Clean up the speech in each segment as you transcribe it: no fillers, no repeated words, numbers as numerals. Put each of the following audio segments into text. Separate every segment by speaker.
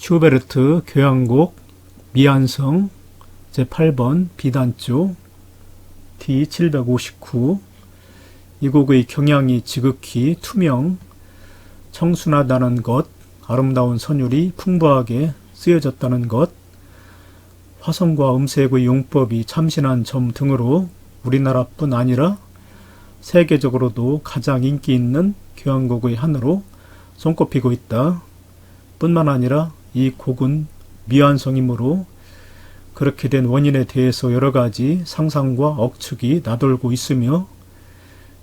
Speaker 1: 슈베르트 교향곡 미안성 제8번 B단조 D759. 이 곡의 경향이 지극히 투명, 청순하다는 것, 아름다운 선율이 풍부하게 쓰여졌다는 것, 화성과 음색의 용법이 참신한 점 등으로 우리나라뿐 아니라 세계적으로도 가장 인기 있는 교향곡의 하나로 손꼽히고 있다. 뿐만 아니라 이 곡은 미완성이므로 그렇게 된 원인에 대해서 여러 가지 상상과 억측이 나돌고 있으며,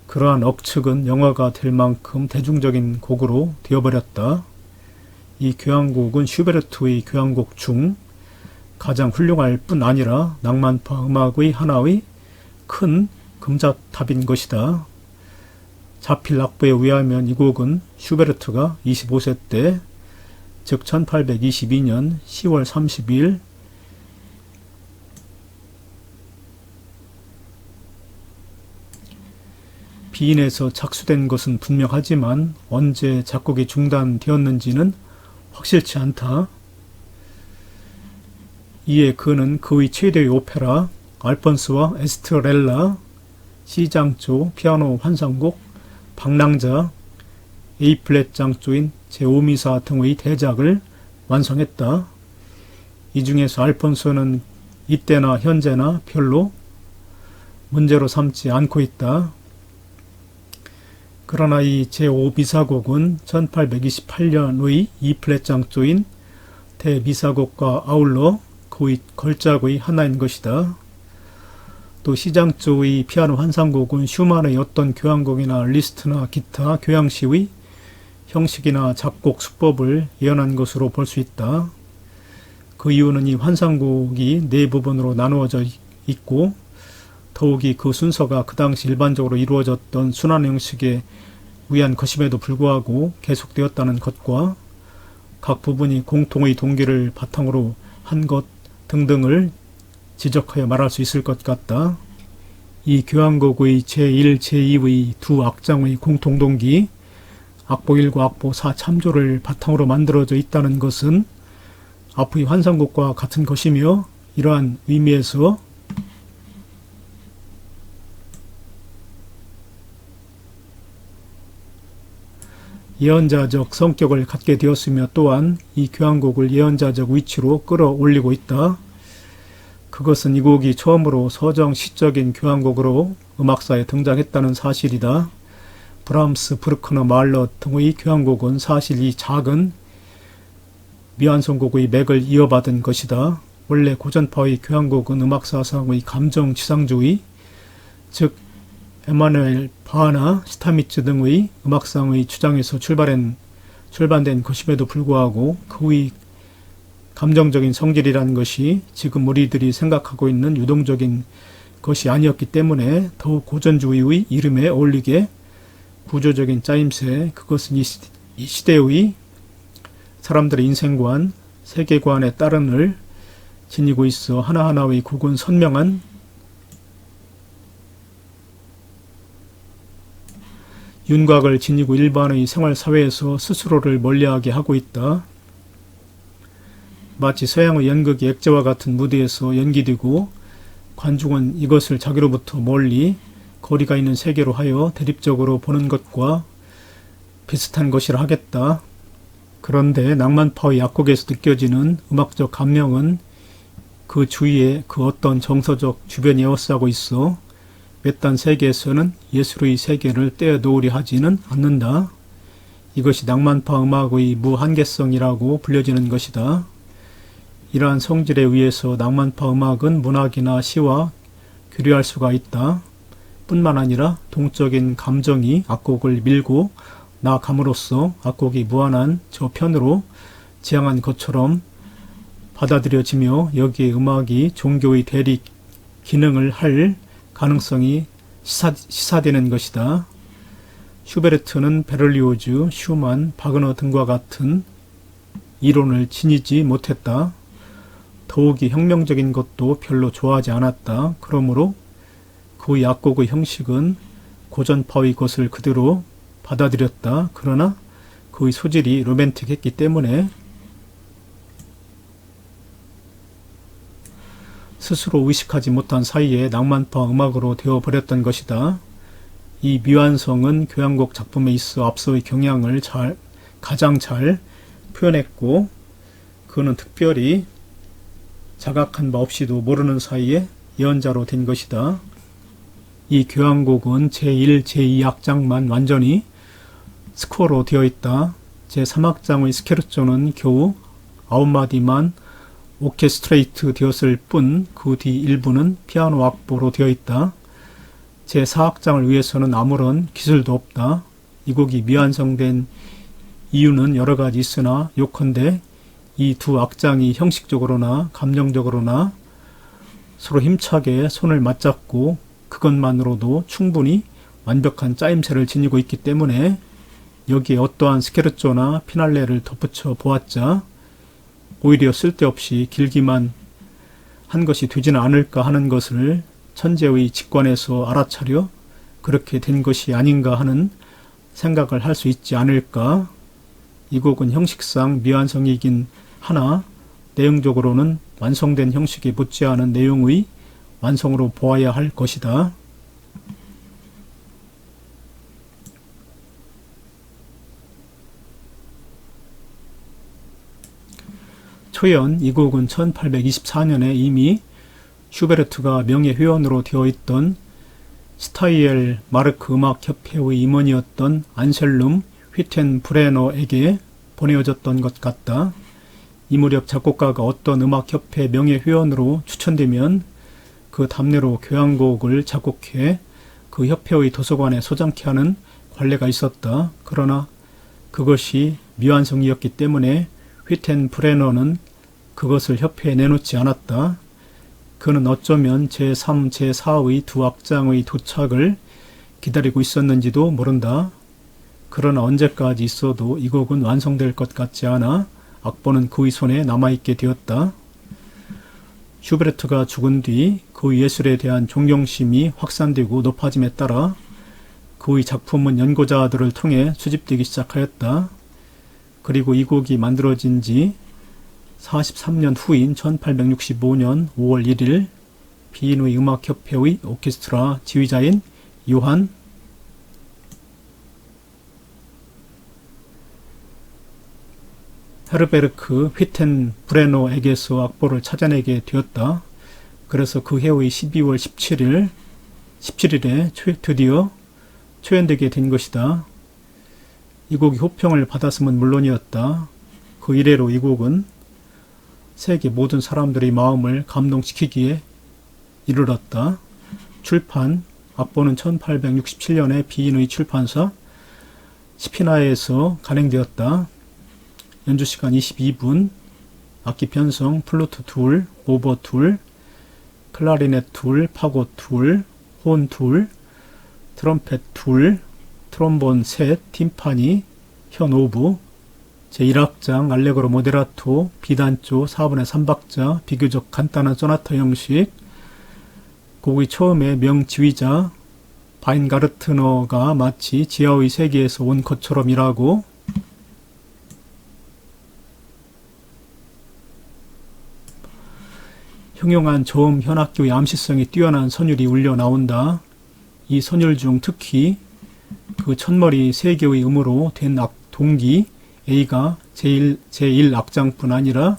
Speaker 1: 그러한 억측은 영화가 될 만큼 대중적인 곡으로 되어버렸다. 이 교향곡은 슈베르트의 교향곡 중 가장 훌륭할 뿐 아니라 낭만파 음악의 하나의 큰 금자탑인 것이다. 자필 악보에 의하면 이 곡은 슈베르트가 25세 때, 즉 1822년 10월 30일 비인에서 작수된 것은 분명하지만 언제 작곡이 중단되었는지는 확실치 않다. 이에 그는 그의 최대의 오페라 알폰스와 에스트렐라, C장조 피아노 환상곡, 방랑자, A플랫 장조인 제5미사 등의 대작을 완성했다. 이 중에서 알폰소는 이때나 현재나 별로 문제로 삼지 않고 있다. 그러나 이 제5미사곡은 1828년의 E플랫 장조인 대미사곡과 아울러 그의 걸작의 하나인 것이다. 또 C장조의 피아노 환상곡은 슈만의 어떤 교향곡이나 리스트나 기타 교향시의 형식이나 작곡 수법을 예언한 것으로 볼 수 있다. 그 이유는 이 환상곡이 네 부분으로 나누어져 있고, 더욱이 그 순서가 그 당시 일반적으로 이루어졌던 순환 형식에 의한 것임에도 불구하고 계속되었다는 것과 각 부분이 공통의 동기를 바탕으로 한 것 등등을 지적하여 말할 수 있을 것 같다. 이 교향곡의 제1, 제2의 두 악장의 공통동기, 악보 1과 악보 4 참조를 바탕으로 만들어져 있다는 것은 앞의 환상곡과 같은 것이며, 이러한 의미에서 예언자적 성격을 갖게 되었으며, 또한 이 교향곡을 예언자적 위치로 끌어올리고 있다. 그것은 이 곡이 처음으로 서정 시적인 교향곡으로 음악사에 등장했다는 사실이다. 브람스, 브루크너, 말러 등의 교향곡은 사실 이 작은 미완성곡의 맥을 이어받은 것이다. 원래 고전파의 교향곡은 음악사상의 감정지상주의, 즉 에마누엘 바하나 스타미츠 등의 음악상의 주장에서 출발된 것임에도 불구하고 그의 감정적인 성질이라는 것이 지금 우리들이 생각하고 있는 유동적인 것이 아니었기 때문에 더욱 고전주의의 이름에 어울리게 구조적인 짜임새, 그것은 이 시대의 사람들의 인생관, 세계관에 따른을 지니고 있어 하나하나의 곡은 선명한 윤곽을 지니고 일반의 생활사회에서 스스로를 멀리하게 하고 있다. 마치 서양의 연극이 액제와 같은 무대에서 연기되고 관중은 이것을 자기로부터 멀리 거리가 있는 세계로 하여 대립적으로 보는 것과 비슷한 것이라 하겠다. 그런데 낭만파의 약곡에서 느껴지는 음악적 감명은 그 주위에 그 어떤 정서적 주변이 에워싸고 있어 외딴 세계에서는 예술의 세계를 떼어놓으려 하지는 않는다. 이것이 낭만파 음악의 무한계성이라고 불려지는 것이다. 이러한 성질에 의해서 낭만파 음악은 문학이나 시와 교류할 수가 있다. 뿐만 아니라 동적인 감정이 악곡을 밀고 나감으로써 악곡이 무한한 저편으로 지향한 것처럼 받아들여지며, 여기에 음악이 종교의 대리 기능을 할 가능성이 시사되는 것이다. 슈베르트는 베를리오즈, 슈만, 바그너 등과 같은 이론을 지니지 못했다. 더욱이 혁명적인 것도 별로 좋아하지 않았다. 그러므로 그의 악곡의 형식은 고전파의 것을 그대로 받아들였다. 그러나 그의 소질이 로맨틱했기 때문에 스스로 의식하지 못한 사이에 낭만파 음악으로 되어버렸던 것이다. 이 미완성은 교향곡 작품에 있어 앞서의 경향을 가장 잘 표현했고, 그는 특별히 자각한 바 없이도 모르는 사이에 예언자로 된 것이다. 이 교향곡은 제1, 제2악장만 완전히 스코어로 되어 있다. 제3악장의 스케르초는 겨우 9마디만 오케스트레이트 되었을 뿐, 그 뒤 일부는 피아노 악보로 되어 있다. 제4악장을 위해서는 아무런 기술도 없다. 이 곡이 미완성된 이유는 여러 가지 있으나 요컨대 이 두 악장이 형식적으로나 감정적으로나 서로 힘차게 손을 맞잡고 그것만으로도 충분히 완벽한 짜임새를 지니고 있기 때문에 여기에 어떠한 스케르초나 피날레를 덧붙여 보았자 오히려 쓸데없이 길기만 한 것이 되지는 않을까 하는 것을 천재의 직관에서 알아차려 그렇게 된 것이 아닌가 하는 생각을 할 수 있지 않을까. 이 곡은 형식상 미완성이긴 하나 내용적으로는 완성된 형식에 못지않은 내용의 완성으로 보아야 할 것이다. 초연, 이 곡은 1824년에 이미 슈베르트가 명예회원으로 되어 있던 스타이엘 마르크 음악협회의 임원이었던 안셀룸 휘텐브레너에게 보내어졌던 것 같다. 이 무렵 작곡가가 어떤 음악협회 명예회원으로 추천되면 그 답례로 교향곡을 작곡해 그 협회의 도서관에 소장케 하는 관례가 있었다. 그러나 그것이 미완성이었기 때문에 휘텐브레너는 그것을 협회에 내놓지 않았다. 그는 어쩌면 제3, 제4의 두 악장의 도착을 기다리고 있었는지도 모른다. 그러나 언제까지 있어도 이 곡은 완성될 것 같지 않아 악보는 그의 손에 남아있게 되었다. 슈베르트가 죽은 뒤 그의 예술에 대한 존경심이 확산되고 높아짐에 따라 그의 작품은 연고자들을 통해 수집되기 시작하였다. 그리고 이 곡이 만들어진 지 43년 후인 1865년 5월 1일 비인의 음악협회의 오케스트라 지휘자인 요한 헤르베르크 휘텐브레노에게서 악보를 찾아내게 되었다. 그래서 그 해의 12월 17일에 드디어 초연되게 된 것이다. 이 곡이 호평을 받았음은 물론이었다. 그 이래로 이 곡은 세계 모든 사람들의 마음을 감동시키기에 이르렀다. 출판, 악보는 1867년에 비인의 출판사 시피나에서 간행되었다. 연주시간 22분, 악기 편성, 플루트 둘, 오버 둘, 클라리넷 둘, 파고 둘, 혼 둘, 트럼펫 둘, 트롬본 셋, 팀파니, 현 오브, 제1악장 알레그로 모데라토, 비단조 4분의 3박자, 비교적 간단한 소나타 형식, 곡의 처음에 명지휘자 바인가르트너가 마치 지하의 세계에서 온 것처럼 일하고 형용한 저음 현악기의 암시성이 뛰어난 선율이 울려 나온다. 이 선율 중 특히 그 첫머리 세 개의 음으로 된 동기 A가 제1악장뿐 아니라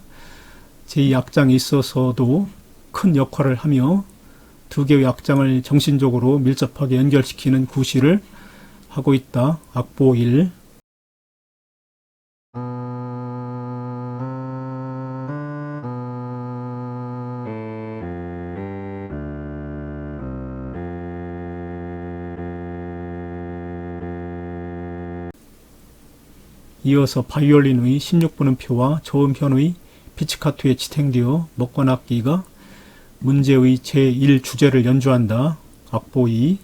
Speaker 1: 제2악장에 있어서도 큰 역할을 하며 두 개의 악장을 정신적으로 밀접하게 연결시키는 구실을 하고 있다. 악보 1. 이어서 바이올린의 16분음표와 저음현의 피치카토에 지탱되어 목관악기가 문제의 제1주제를 연주한다. 악보 2.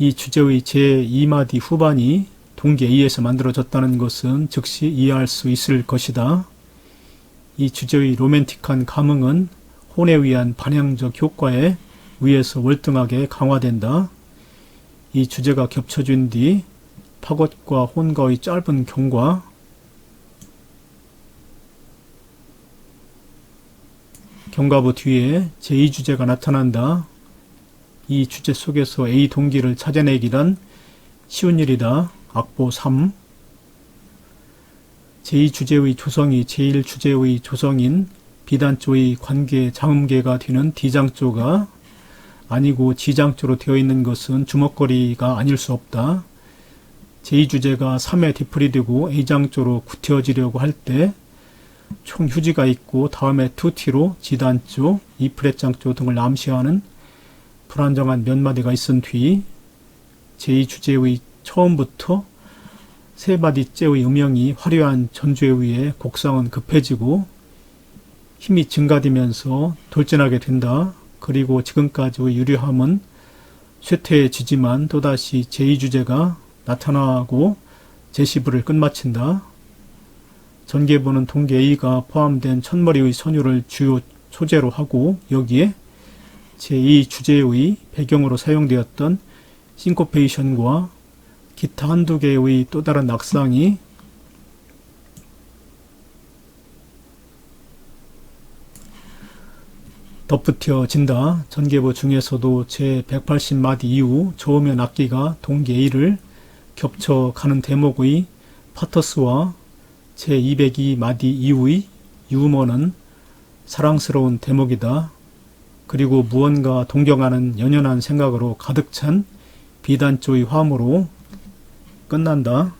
Speaker 1: 이 주제의 제2마디 후반이 동기 A에서 만들어졌다는 것은 즉시 이해할 수 있을 것이다. 이 주제의 로맨틱한 감흥은 혼에 의한 반향적 효과에 의해서 월등하게 강화된다. 이 주제가 겹쳐진 뒤 파것과 혼과의 짧은 경과, 경과부 뒤에 제2주제가 나타난다. 이 주제 속에서 A 동기를 찾아내기란 쉬운 일이다. 악보 3. 제2주제의 조성이 제1주제의 조성인 B단조의 관계 장음계가 되는 D장조가 아니고 G장조로 되어 있는 것은 주먹거리가 아닐 수 없다. 제2주제가 3에 디플이 되고 A장조로 구태어지려고 할 때 총 휴지가 있고 다음에 2T로 G단조, E플랫장조 등을 암시하는 불안정한 몇 마디가 있은 뒤 제2주제의 처음부터 세 마디째의 음영이 화려한 전주에 의해 곡상은 급해지고 힘이 증가되면서 돌진하게 된다. 그리고 지금까지의 유려함은 쇠퇴해지지만 또다시 제2주제가 나타나고 제시부를 끝마친다. 전개부는 동계 A가 포함된 첫머리의 선율을 주요 소재로 하고 여기에 제2주제의 배경으로 사용되었던 싱코페이션과 기타 한두 개의 또 다른 악상이 덧붙여진다. 전개부 중에서도 제180마디 이후 저음의 악기가 동기 A를 겹쳐가는 대목의 파터스와 제202마디 이후의 유머는 사랑스러운 대목이다. 그리고 무언가 동경하는 연연한 생각으로 가득 찬 B단조의 화음으로 끝난다.